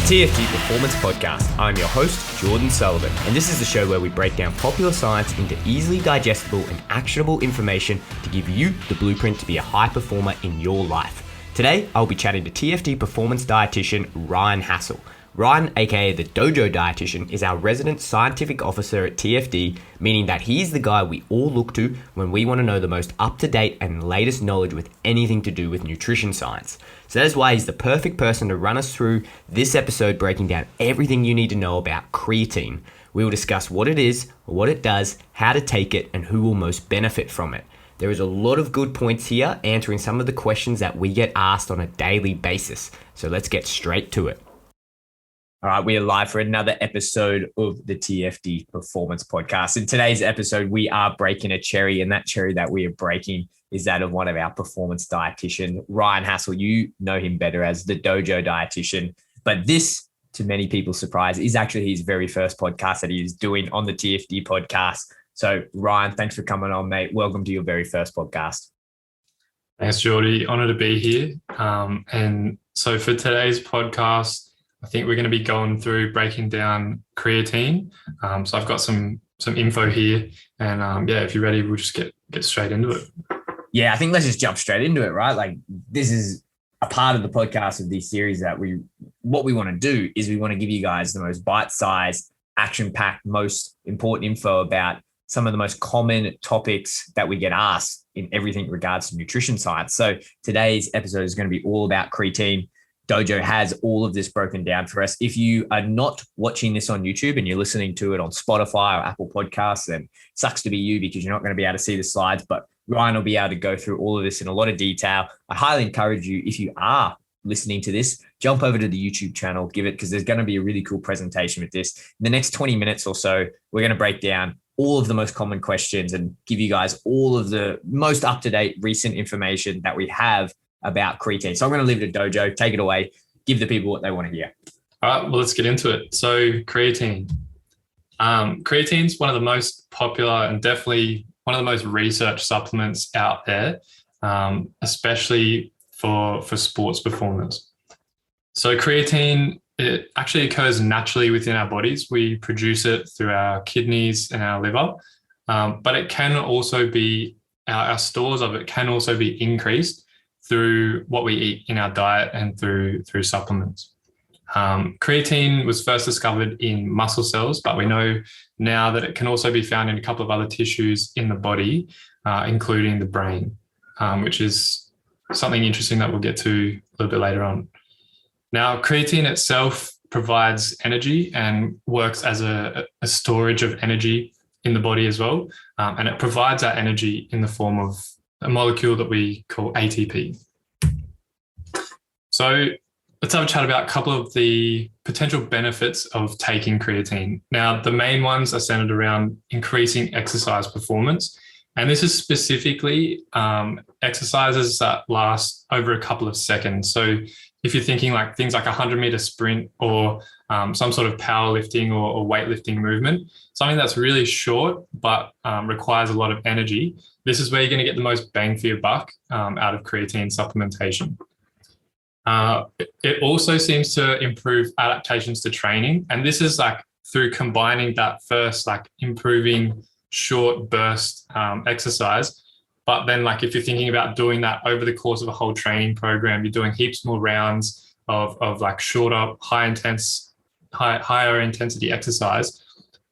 TFD Performance Podcast. I'm your host, Jordan Sullivan, and this is the show where we break down popular science into easily digestible and actionable information to give you the blueprint to be a high performer in your life. Today, I'll be chatting to TFD Performance Dietitian Ryan Hasell. Ryan, aka the Dojo Dietitian, is our resident scientific officer at TFD, meaning that he's the guy we all look to when we want to know the most up-to-date and latest knowledge with anything to do with nutrition science. So that is why he's the perfect person to run us through this episode, breaking down everything you need to know about creatine. We will discuss what it is, what it does, how to take it, and who will most benefit from it. There is a lot of good points here, answering some of the questions that we get asked on a daily basis. So let's get straight to it. All right, we are live for another episode of the TFD Performance Podcast. In today's episode, we are breaking a cherry, and that cherry that we are breaking is that of one of our performance dietitians, Ryan Hasell. You know him better as the Dojo Dietitian, but this, to many people's surprise, is actually his very first podcast that he is doing on the TFD podcast. So Ryan, thanks for coming on, mate. Welcome to your very first podcast. Thanks, Jordy. Honoured to be here. And so for today's podcast, I think we're going to be going through breaking down creatine. So I've got some info here, and if you're ready, we'll just get straight into it. Yeah, I think let's just jump straight into it, right? Like, this is a part of the podcast of this series that what we want to do is we want to give you guys the most bite-sized, action-packed, most important info about some of the most common topics that we get asked in everything regards to nutrition science. So today's episode is going to be all about creatine. Dojo has all of this broken down for us. If you are not watching this on YouTube and you're listening to it on Spotify or Apple Podcasts, then sucks to be you because you're not going to be able to see the slides, but Ryan will be able to go through all of this in a lot of detail. I highly encourage you, if you are listening to this, jump over to the YouTube channel, give it, because there's going to be a really cool presentation with this. In the next 20 minutes or so, we're going to break down all of the most common questions and give you guys all of the most up-to-date recent information that we have about creatine. So I'm going to leave it to Dojo. Take it away. Give the people what they want to hear. All right, well, let's get into it. So creatine. Creatine is one of the most popular and definitely one of the most researched supplements out there, especially for sports performers. So creatine, it actually occurs naturally within our bodies. We produce it through our kidneys and our liver, but it can also be, our stores of it can also be increased through what we eat in our diet and through supplements. Creatine was first discovered in muscle cells, but we know now that it can also be found in a couple of other tissues in the body, including the brain, which is something interesting that we'll get to a little bit later on. Now, creatine itself provides energy and works as a storage of energy in the body as well, and it provides that energy in the form of a molecule that we call ATP. So let's have a chat about a couple of the potential benefits of taking creatine. Now, the main ones are centered around increasing exercise performance. And this is specifically exercises that last over a couple of seconds. So if you're thinking like things like a 100-meter sprint or some sort of powerlifting or weightlifting movement, something that's really short but requires a lot of energy, this is where you're going to get the most bang for your buck out of creatine supplementation. It also seems to improve adaptations to training. And this is like through combining that first, like improving short burst exercise. But then like if you're thinking about doing that over the course of a whole training program, you're doing heaps more rounds of like shorter, higher intensity exercise,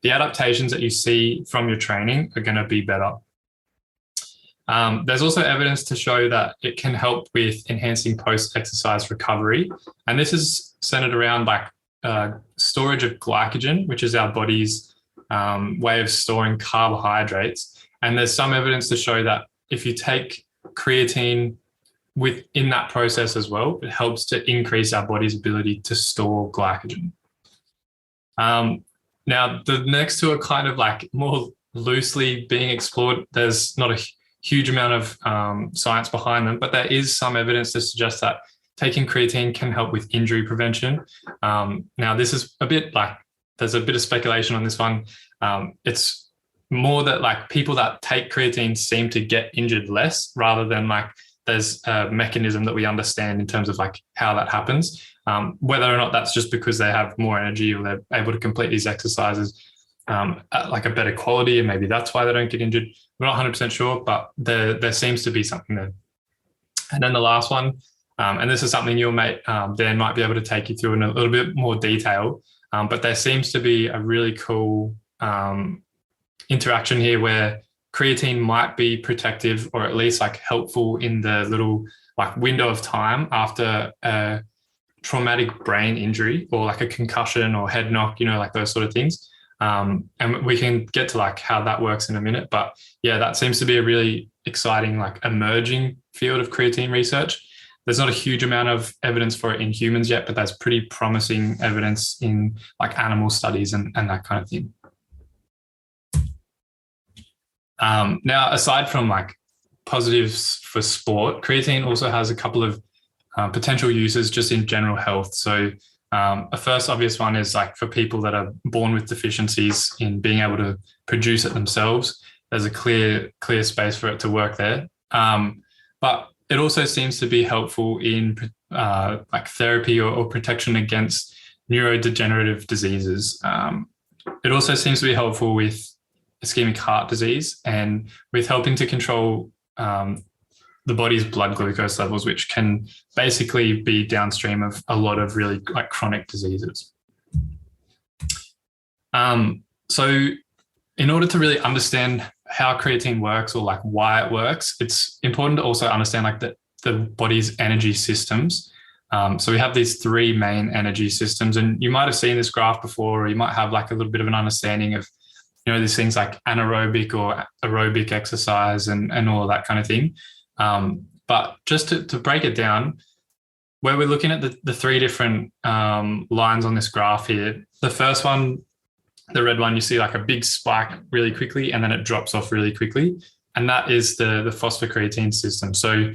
the adaptations that you see from your training are going to be better. There's also evidence to show that it can help with enhancing post-exercise recovery. And this is centered around like storage of glycogen, which is our body's way of storing carbohydrates. And there's some evidence to show that if you take creatine within that process as well, it helps to increase our body's ability to store glycogen. Now, the next two are kind of like more loosely being explored. There's not a huge amount of science behind them, but there is some evidence to suggest that taking creatine can help with injury prevention. Now, this is a bit like, there's a bit of speculation on this one. It's more that like people that take creatine seem to get injured less rather than like there's a mechanism that we understand in terms of like how that happens. Whether or not that's just because they have more energy or they're able to complete these exercises at like a better quality, and maybe that's why they don't get injured. We're not 100% sure, but there seems to be something there. And then the last one, and this is something your mate Dan might be able to take you through in a little bit more detail, but there seems to be a really cool interaction here where creatine might be protective or at least like helpful in the little like window of time after a traumatic brain injury or like a concussion or head knock, like those sort of things. And we can get to like how that works in a minute. But yeah, that seems to be a really exciting, like emerging field of creatine research. There's not a huge amount of evidence for it in humans yet, but that's pretty promising evidence in like animal studies and that kind of thing. Now, aside from like positives for sport, creatine also has a couple of potential uses just in general health. So a first obvious one is like for people that are born with deficiencies in being able to produce it themselves. There's a clear space for it to work there. But it also seems to be helpful in like therapy or protection against neurodegenerative diseases. It also seems to be helpful with ischemic heart disease and with helping to control the body's blood glucose levels, which can basically be downstream of a lot of really like chronic diseases. So in order to really understand how creatine works or like why it works, it's important to also understand like the body's energy systems. So we have these three main energy systems, and you might have seen this graph before, or you might have like a little bit of an understanding of, these things like anaerobic or aerobic exercise and all of that kind of thing. But just to break it down, where we're looking at the three different lines on this graph here, the first one, the red one, you see like a big spike really quickly and then it drops off really quickly. And that is the phosphocreatine system. So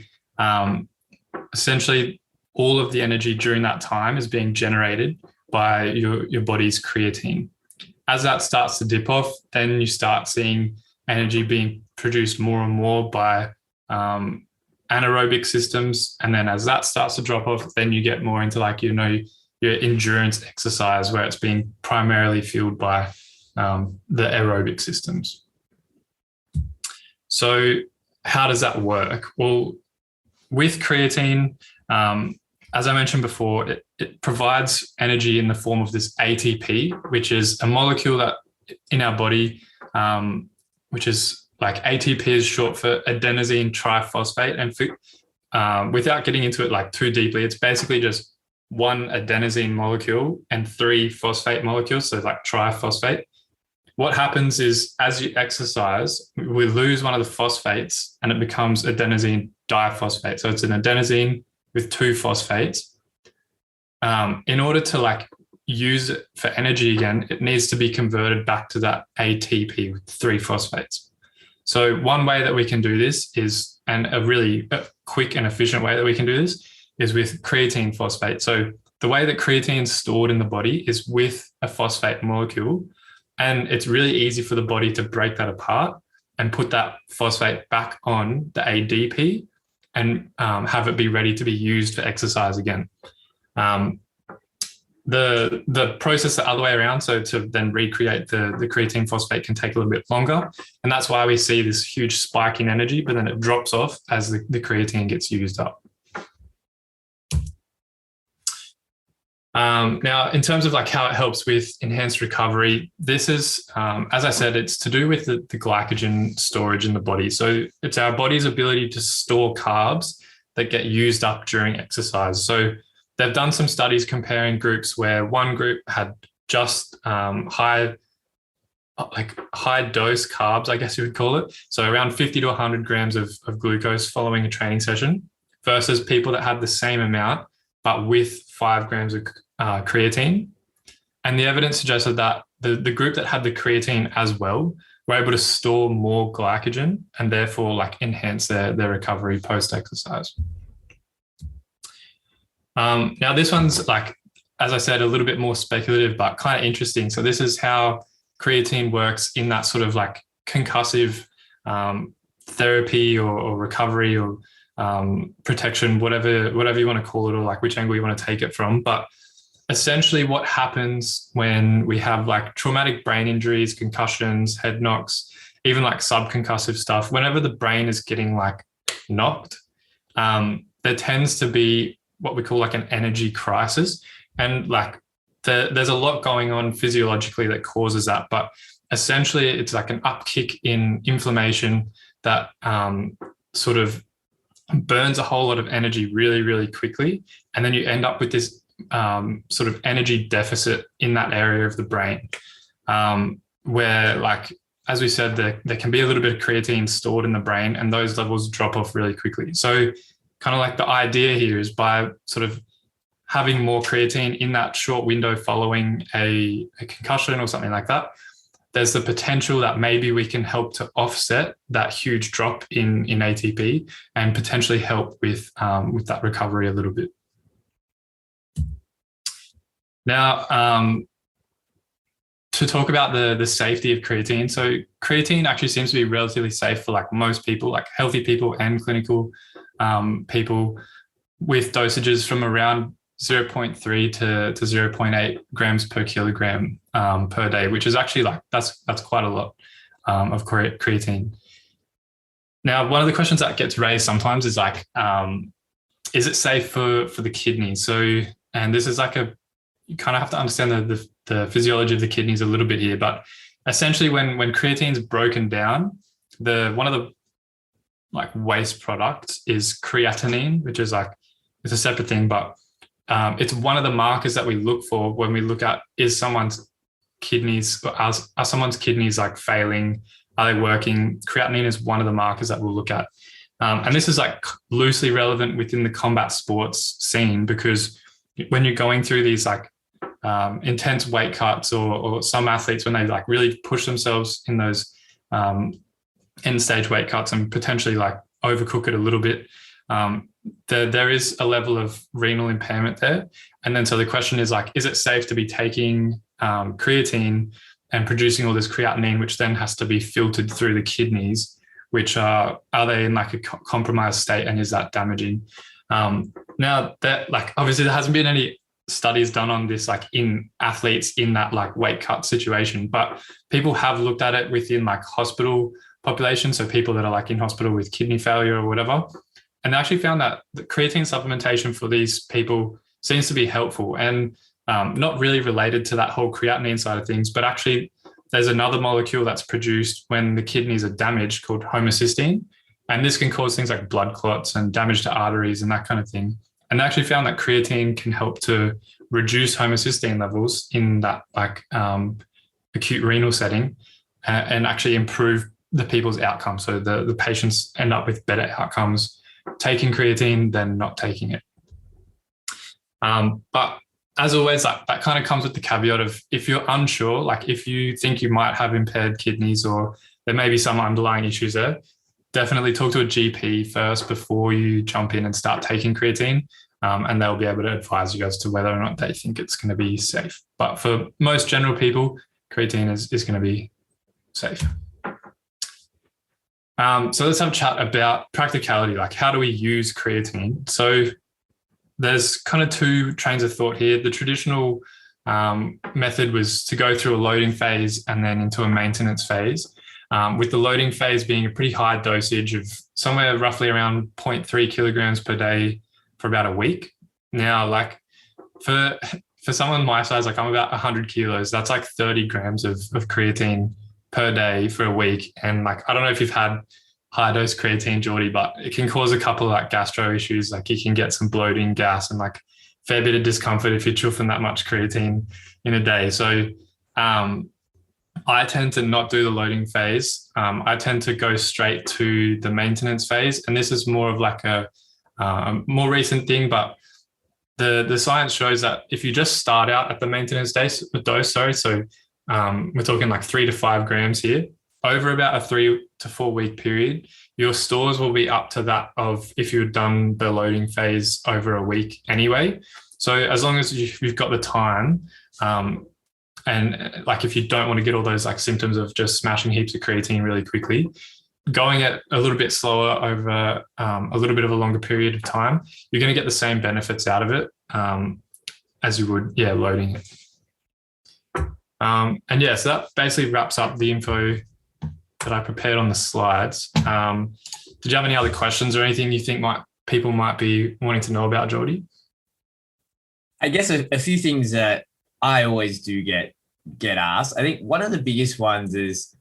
essentially all of the energy during that time is being generated by your body's creatine. As that starts to dip off, then you start seeing energy being produced more and more by anaerobic systems. And then as that starts to drop off, then you get more into like, your endurance exercise where it's being primarily fueled by the aerobic systems. So how does that work? Well, with creatine, as I mentioned before, it provides energy in the form of this ATP, which is a molecule that in our body, which is like ATP is short for adenosine triphosphate. And without getting into it like too deeply, it's basically just one adenosine molecule and three phosphate molecules, so like triphosphate. What happens is as you exercise, we lose one of the phosphates and it becomes adenosine diphosphate. So it's an adenosine with two phosphates. In order to like use it for energy again, it needs to be converted back to that ATP with three phosphates. So one way that we can do this is, and a really quick and efficient way that we can do this is with creatine phosphate. So the way that creatine is stored in the body is with a phosphate molecule, and it's really easy for the body to break that apart and put that phosphate back on the ADP and have it be ready to be used for exercise again. The process the other way around, so to then recreate the creatine phosphate, can take a little bit longer. And that's why we see this huge spike in energy, but then it drops off as the creatine gets used up. Now, in terms of like how it helps with enhanced recovery, this is, as I said, it's to do with the glycogen storage in the body. So it's our body's ability to store carbs that get used up during exercise. So they've done some studies comparing groups where one group had just high dose carbs, I guess you would call it. So around 50 to 100 grams of glucose following a training session versus people that had the same amount, but with 5 grams of creatine. And the evidence suggested that the group that had the creatine as well were able to store more glycogen and therefore like enhance their recovery post-exercise. Now this one's like, as I said, a little bit more speculative, but kind of interesting. So this is how creatine works in that sort of like concussive therapy or recovery or protection, whatever you want to call it, or like which angle you want to take it from. But essentially what happens when we have like traumatic brain injuries, concussions, head knocks, even like subconcussive stuff, whenever the brain is getting like knocked, there tends to be what we call like an energy crisis. And like there's a lot going on physiologically that causes that. But essentially it's like an upkick in inflammation that sort of burns a whole lot of energy really, really quickly. And then you end up with this sort of energy deficit in that area of the brain, where, like, as we said, there can be a little bit of creatine stored in the brain, and those levels drop off really quickly. So kind of like the idea here is by sort of having more creatine in that short window following a concussion or something like that, there's the potential that maybe we can help to offset that huge drop in ATP and potentially help with that recovery a little bit. Now, to talk about the safety of creatine. So creatine actually seems to be relatively safe for like most people, like healthy people and clinical people, with dosages from around 0.3 to 0.8 grams per kilogram per day, which is actually like, that's quite a lot of creatine. Now, one of the questions that gets raised sometimes is like, is it safe for the kidneys? So, and this is like you kind of have to understand the physiology of the kidneys a little bit here, but essentially when creatine is broken down, one of the like waste products is creatinine, which is like, it's a separate thing, but it's one of the markers that we look for when we look at, is someone's kidneys, are someone's kidneys like failing? Are they working? Creatinine is one of the markers that we'll look at. And this is like loosely relevant within the combat sports scene, because when you're going through these like intense weight cuts, or some athletes, when they like really push themselves in those end stage weight cuts and potentially like overcook it a little bit, there is a level of renal impairment there. And then so the question is like, is it safe to be taking creatine and producing all this creatinine, which then has to be filtered through the kidneys, which are they in like a compromised state, and is that damaging? Now that, like, obviously there hasn't been any studies done on this like in athletes in that like weight cut situation, but people have looked at it within like hospital population, so people that are like in hospital with kidney failure or whatever, and they actually found that the creatine supplementation for these people seems to be helpful, and not really related to that whole creatinine side of things, but actually there's another molecule that's produced when the kidneys are damaged called homocysteine, and this can cause things like blood clots and damage to arteries and that kind of thing. And they actually found that creatine can help to reduce homocysteine levels in that like acute renal setting, and actually improve the people's outcomes. So the patients end up with better outcomes taking creatine than not taking it. But as always, that kind of comes with the caveat of, if you're unsure, like if you think you might have impaired kidneys or there may be some underlying issues there, definitely talk to a GP first before you jump in and start taking creatine, and they'll be able to advise you as to whether or not they think it's going to be safe. But for most general people, creatine is going to be safe. So let's have a chat about practicality, like how do we use creatine? So there's kind of two trains of thought here. The traditional method was to go through a loading phase and then into a maintenance phase, with the loading phase being a pretty high dosage of somewhere roughly around 0.3 kilograms per day for about a week. Now, like for someone my size, like I'm about 100 kilos, that's like 30 grams of creatine per day for a week. And like, I don't know if you've had high dose creatine, Geordie, but it can cause a couple of like gastro issues. Like you can get some bloating, gas, and like a fair bit of discomfort if you're chuffing that much creatine in a day. So I tend to not do the loading phase. I tend to go straight to the maintenance phase. And this is more of like a more recent thing, but the science shows that if you just start out at the maintenance dose, so we're talking like 3 to 5 grams here, over about a 3 to 4 week period, your stores will be up to that of if you've done the loading phase over a week anyway. So as long as you've got the time, and like if you don't want to get all those like symptoms of just smashing heaps of creatine really quickly, going it a little bit slower over a little bit of a longer period of time, you're going to get the same benefits out of it as you would, loading it. And yeah, so that basically wraps up the info that I prepared on the slides. Did you have any other questions or anything you think people might be wanting to know about, Geordie? I guess a few things that I always do get asked. I think one of the biggest ones is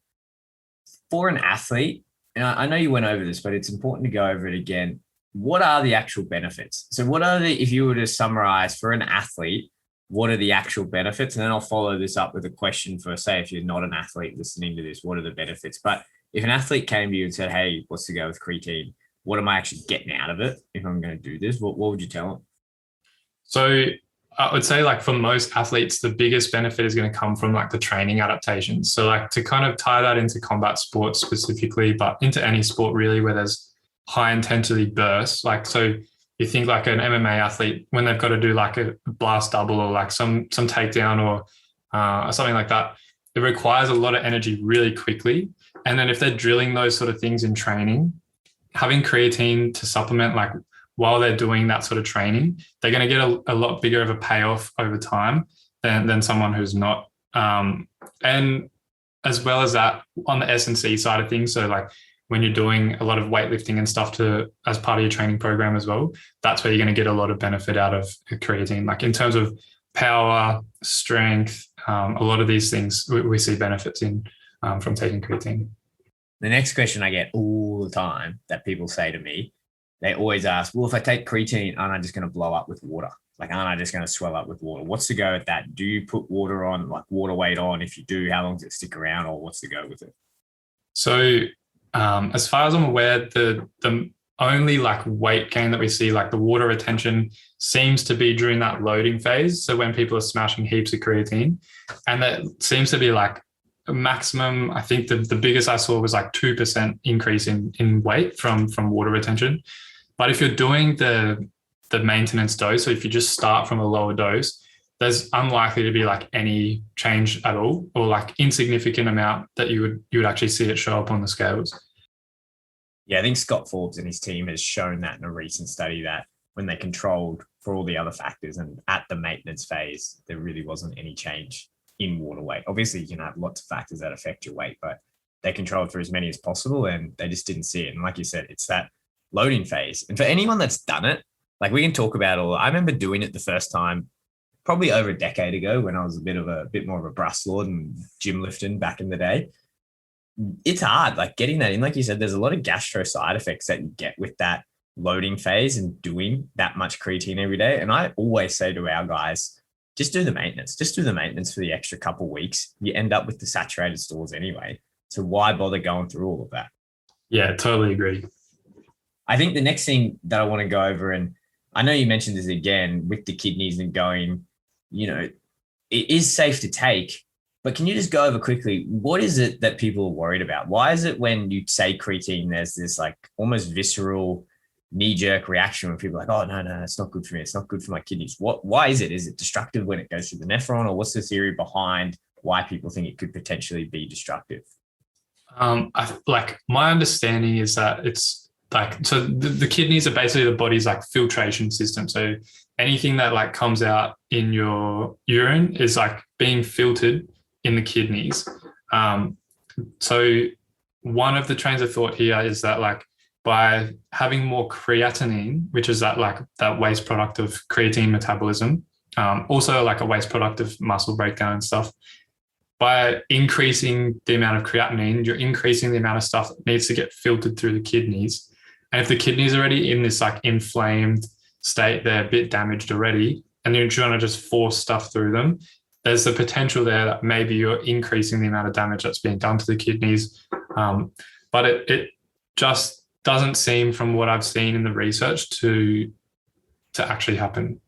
for an athlete, and I know you went over this, but it's important to go over it again. What are the actual benefits? So what are if you were to summarize for an athlete, what are the actual benefits? And then I'll follow this up with a question for, say, if you're not an athlete listening to this, what are the benefits? But if an athlete came to you and said, hey, what's the go with creatine? What am I actually getting out of it if I'm going to do this? What would you tell them? So I would say, like, for most athletes, the biggest benefit is going to come from like the training adaptations. So like to kind of tie that into combat sports specifically, but into any sport really where there's high intensity bursts. Like, so you think like an MMA athlete, when they've got to do like a blast double or like some takedown or something like that, it requires a lot of energy really quickly. And then if they're drilling those sort of things in training, having creatine to supplement like while they're doing that sort of training, they're going to get a lot bigger of a payoff over time than someone who's not. And as well as that, on the S&C side of things, so like when you're doing a lot of weightlifting and stuff as part of your training program as well, that's where you're going to get a lot of benefit out of creatine. Like in terms of power, strength, a lot of these things we see benefits in from taking creatine. The next question I get all the time that people say to me, they always ask, well, if I take creatine, aren't I just going to blow up with water? Like, aren't I just going to swell up with water? What's the go with that? Do you put water on, like water weight on? If you do, how long does it stick around, or what's the go with it? So as far as I'm aware, the only like weight gain that we see, like the water retention, seems to be during that loading phase. So when people are smashing heaps of creatine, and that seems to be like a maximum, I think the biggest I saw was like 2% increase in weight from water retention. But if you're doing the maintenance dose, so if you just start from a lower dose, there's unlikely to be like any change at all, or like insignificant amount that you would actually see it show up on the scales. Yeah, I think Scott Forbes and his team has shown that in a recent study, that when they controlled for all the other factors and at the maintenance phase, there really wasn't any change in water weight. Obviously, you can have lots of factors that affect your weight, but they controlled for as many as possible and they just didn't see it. And like you said, it's that loading phase. And for anyone that's done it, like we can talk about I remember doing it the first time probably over a decade ago when I was a bit more of a brass lord and gym lifting back in the day. It's hard, like getting that in. Like you said, there's a lot of gastro side effects that you get with that loading phase and doing that much creatine every day. And I always say to our guys, just do the maintenance. Just do the maintenance for the extra couple of weeks. You end up with the saturated stores anyway. So why bother going through all of that? Yeah, totally agree. I think the next thing that I want to go over, and I know you mentioned this again with the kidneys and going, it is safe to take, but can you just go over quickly, what is it that people are worried about? Why is it when you say creatine, there's this like almost visceral knee-jerk reaction when people are like, oh, no, it's not good for me. It's not good for my kidneys. Why is it? Is it destructive when it goes through the nephron, or what's the theory behind why people think it could potentially be destructive? My understanding is that it's like, so the kidneys are basically the body's like filtration system. So anything that like comes out in your urine is like being filtered in the kidneys. So one of the trains of thought here is that like by having more creatinine, which is that waste product of creatine metabolism, also like a waste product of muscle breakdown and stuff, by increasing the amount of creatinine, you're increasing the amount of stuff that needs to get filtered through the kidneys. And if the kidneys are already in this like inflamed state, they're a bit damaged already, and you're trying to just force stuff through them, there's the potential there that maybe you're increasing the amount of damage that's being done to the kidneys. But it just doesn't seem, from what I've seen in the research, to actually happen.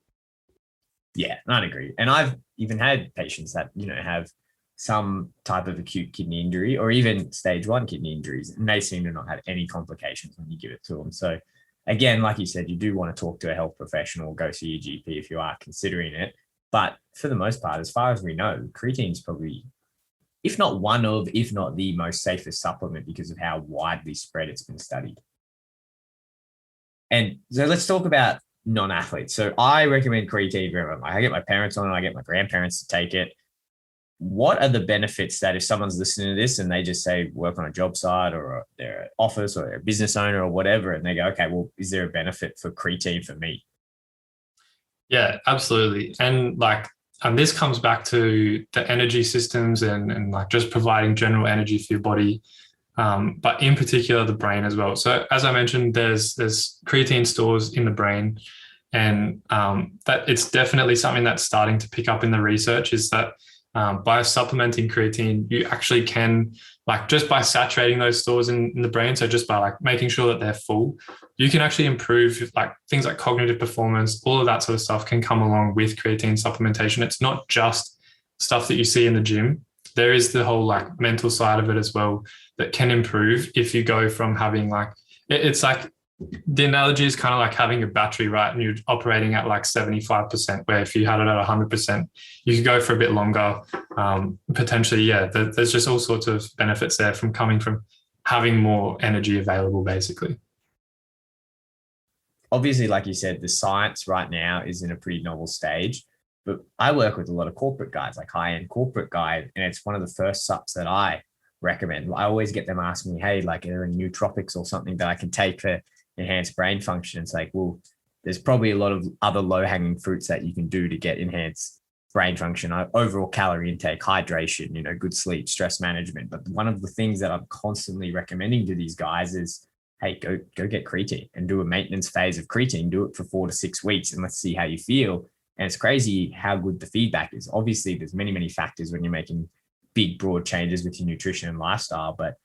Yeah, I'd agree. And I've even had patients that, have some type of acute kidney injury or even stage 1 kidney injuries, and they seem to not have any complications when you give it to them. So again, like you said, you do want to talk to a health professional, go see your GP if you are considering it. But for the most part, as far as we know, creatine is probably if not one of, if not the most safest supplement because of how widely spread it's been studied. And so let's talk about non-athletes. So I recommend creatine for everyone. I get my parents on it. I get my grandparents to take it. What are the benefits that if someone's listening to this and they just say work on a job site or they're an office or they're a business owner or whatever, and they go, okay, well, is there a benefit for creatine for me? Yeah, absolutely. And this comes back to the energy systems and like just providing general energy for your body. But in particular, the brain as well. So as I mentioned, there's creatine stores in the brain, and that it's definitely something that's starting to pick up in the research is that by supplementing creatine, you actually can, like just by saturating those stores in the brain, so just by like making sure that they're full, you can actually improve like things like cognitive performance. All of that sort of stuff can come along with creatine supplementation. It's not just stuff that you see in the gym. There is the whole like mental side of it as well that can improve if you go from having like, it's like the analogy is kind of like having a battery, right? And you're operating at like 75%, where if you had it at 100%, you could go for a bit longer. Potentially, yeah, there's just all sorts of benefits there from coming from having more energy available, basically. Obviously, like you said, the science right now is in a pretty novel stage, but I work with a lot of corporate guys, like high-end corporate guys, and it's one of the first subs that I recommend. I always get them asking me, hey, like, are there any nootropics or something that I can take for enhanced brain function? It's like, well, there's probably a lot of other low-hanging fruits that you can do to get enhanced brain function, overall calorie intake, hydration, good sleep, stress management. But one of the things that I'm constantly recommending to these guys is, hey, go get creatine and do a maintenance phase of creatine. Do it for 4 to 6 weeks and let's see how you feel. And it's crazy how good the feedback is. Obviously, there's many, many factors when you're making big, broad changes with your nutrition and lifestyle, but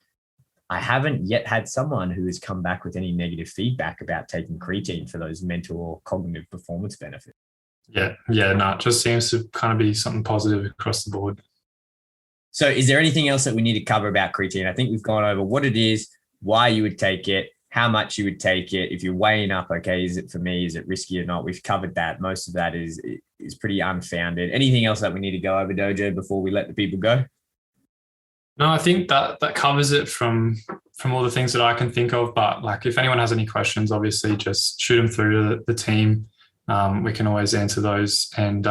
I haven't yet had someone who has come back with any negative feedback about taking creatine for those mental or cognitive performance benefits. Yeah, no, it just seems to kind of be something positive across the board. So is there anything else that we need to cover about creatine? I think we've gone over what it is, why you would take it, how much you would take it, if you're weighing up, okay, is it for me, is it risky or not? We've covered that. Most of that is pretty unfounded. Anything else that we need to go over, Dojo, before we let the people go? No, I think that covers it from all the things that I can think of. But like, if anyone has any questions, obviously just shoot them through to the team. We can always answer those. And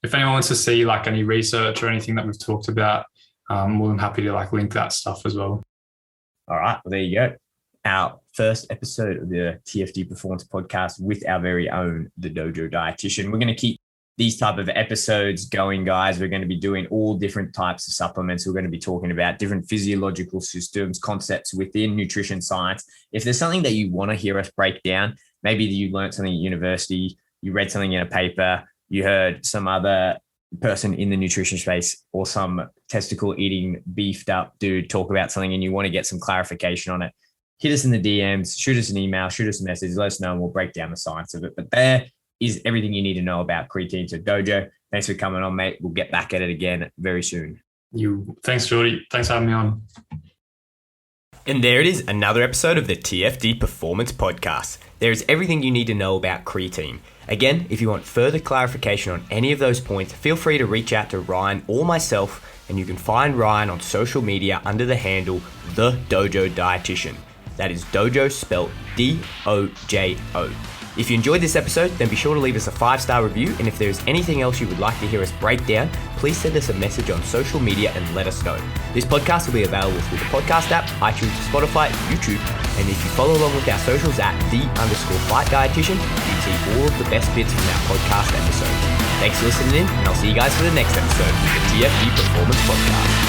if anyone wants to see like any research or anything that we've talked about, more than happy to like link that stuff as well. All right, well, there you go. Our first episode of the TFD Performance Podcast with our very own, the Dojo Dietitian. We're going to keep these type of episodes going, guys. We're going to be doing all different types of supplements. We're going to be talking about different physiological systems, concepts within nutrition science. If there's something that you want to hear us break down, maybe you learned something at university, you read something in a paper, you heard some other person in the nutrition space or some testicle eating beefed up dude talk about something and you want to get some clarification on it, hit us in the DMs, shoot us an email, shoot us a message, let us know and we'll break down the science of it. But there is everything you need to know about creatine. So Dojo, thanks for coming on, mate. We'll get back at it again very soon. Thanks, Jordy. Thanks for having me on. And there it is, another episode of the TFD Performance Podcast. There is everything you need to know about creatine. Again, if you want further clarification on any of those points, feel free to reach out to Ryan or myself, and you can find Ryan on social media under the handle The Dojo Dietitian. That is Dojo spelled D-O-J-O. If you enjoyed this episode, then be sure to leave us a 5-star review, and if there's anything else you would like to hear us break down, please send us a message on social media and let us know. This podcast will be available through the podcast app, iTunes, Spotify, YouTube, and if you follow along with our socials at _Fight Dietitian, you can see all of the best bits from our podcast episodes. Thanks for listening in, and I'll see you guys for the next episode of the TFD Performance Podcast.